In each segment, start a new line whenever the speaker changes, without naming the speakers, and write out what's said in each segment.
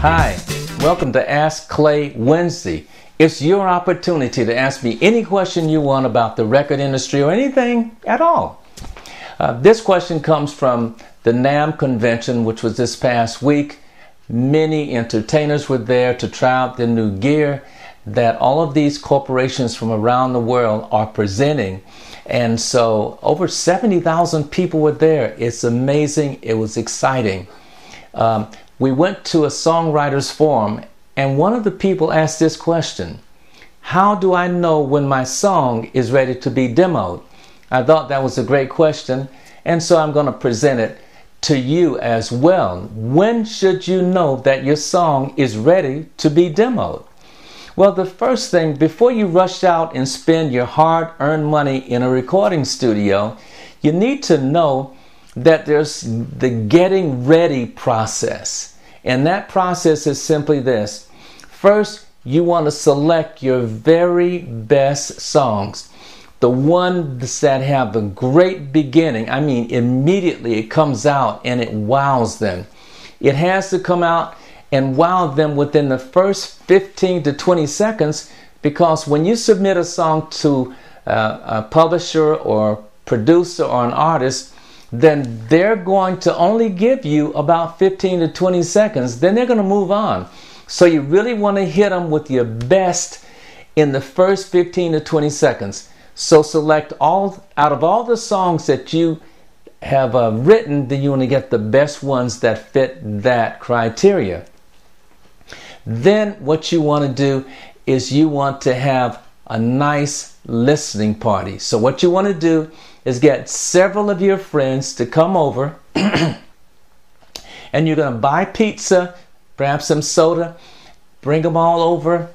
Hi, welcome to Ask Clay Wednesday. It's your opportunity to ask me any question you want about the record industry or anything at all. This question comes from the NAMM convention, which was this past week. Many entertainers were there to try out the new gear that all of these corporations from around the world are presenting. And so over 70,000 people were there. It's amazing. It was exciting. We went to a songwriters forum, and one of the people asked this question: how do I know when my song is ready to be demoed? I thought that was a great question, and so I'm going to present it to you as well. When should you know that your song is ready to be demoed? Well, the first thing, before you rush out and spend your hard-earned money in a recording studio, you need to know that there's the getting ready process. And that process is simply this. First, you want to select your very best songs. The ones that have a great beginning. I mean, immediately it comes out and it wows them. It has to come out and wow them within the first 15 to 20 seconds, because when you submit a song to a publisher or producer or an artist, then they're going to only give you about 15 to 20 seconds. Then they're going to move on. So you really want to hit them with your best in the first 15 to 20 seconds. So select out of all the songs that you have written, then you want to get the best ones that fit that criteria. Then what you want to do is you want to have a nice listening party. So what you want to do is get several of your friends to come over and you're going to buy pizza, perhaps some soda, bring them all over,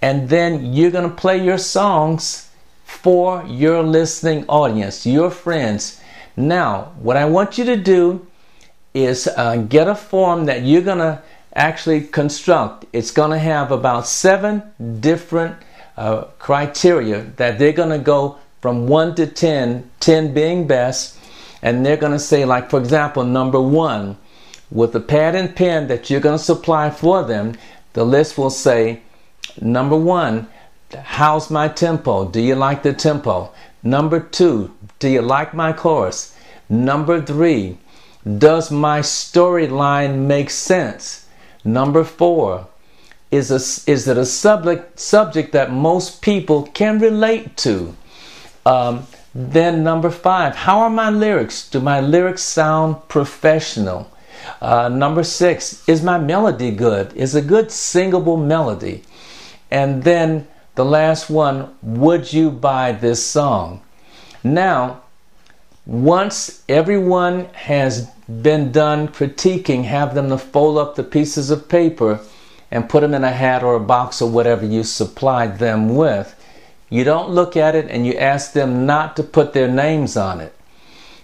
and then you're going to play your songs for your listening audience, your friends. Now, what I want you to do is get a form that you're going to actually construct. It's going to have about 7 different criteria that they're going to go from 1 to 10, 10 being best, and they're going to say, like, for example, number 1, with the pad and pen that you're going to supply for them, the list will say, number 1, how's my tempo? Do you like the tempo? Number 2, do you like my chorus? Number 3, does my storyline make sense? Number 4, is it a subject that most people can relate to? Then number 5, how are my lyrics? Do my lyrics sound professional? Number 6, is my melody good? Is a good singable melody? And then the last one, would you buy this song? Now, once everyone has been done critiquing, have them to fold up the pieces of paper and put them in a hat or a box or whatever you supplied them with. You don't look at it and you ask them not to put their names on it,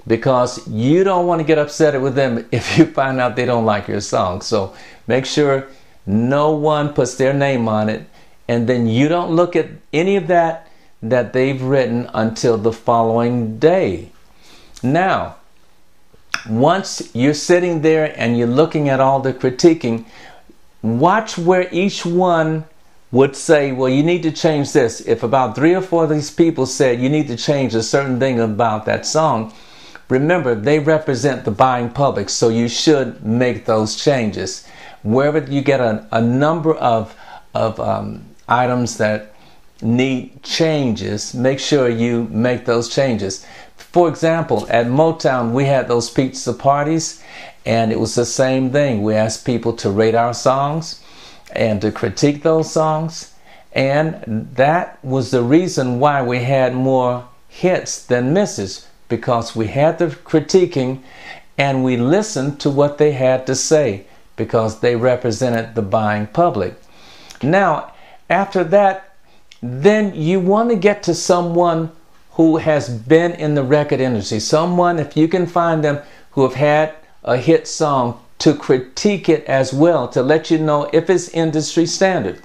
because you don't want to get upset with them if you find out they don't like your song. So make sure no one puts their name on it, and then you don't look at any of that they've written until the following day. Now, once you're sitting there and you're looking at all the critiquing, watch where each one would say, well, you need to change this. If about 3 or 4 of these people said you need to change a certain thing about that song, remember, they represent the buying public, so you should make those changes. Wherever you get a number of items that need changes, make sure you make those changes. For example, at Motown, we had those pizza parties, and it was the same thing. We asked people to rate our songs and to critique those songs, and that was the reason why we had more hits than misses, because we had the critiquing and we listened to what they had to say, because they represented the buying public. Now, after that, then you want to get to someone who has been in the record industry, someone, if you can find them, who have had a hit song, to critique it as well, to let you know if it's industry standard.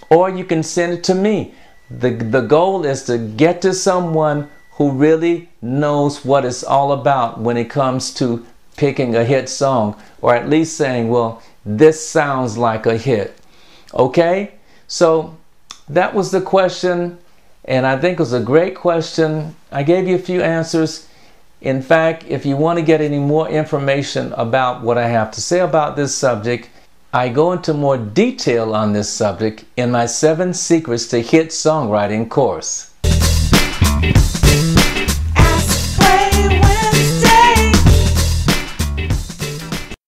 Or you can send it to me. The goal is to get to someone who really knows what it's all about when it comes to picking a hit song, or at least saying, well, this sounds like a hit. Okay, so that was the question, and I think it was a great question. I gave you a few answers. In fact, if you want to get any more information about what I have to say about this subject, I go into more detail on this subject in my 7 Secrets to Hit Songwriting course.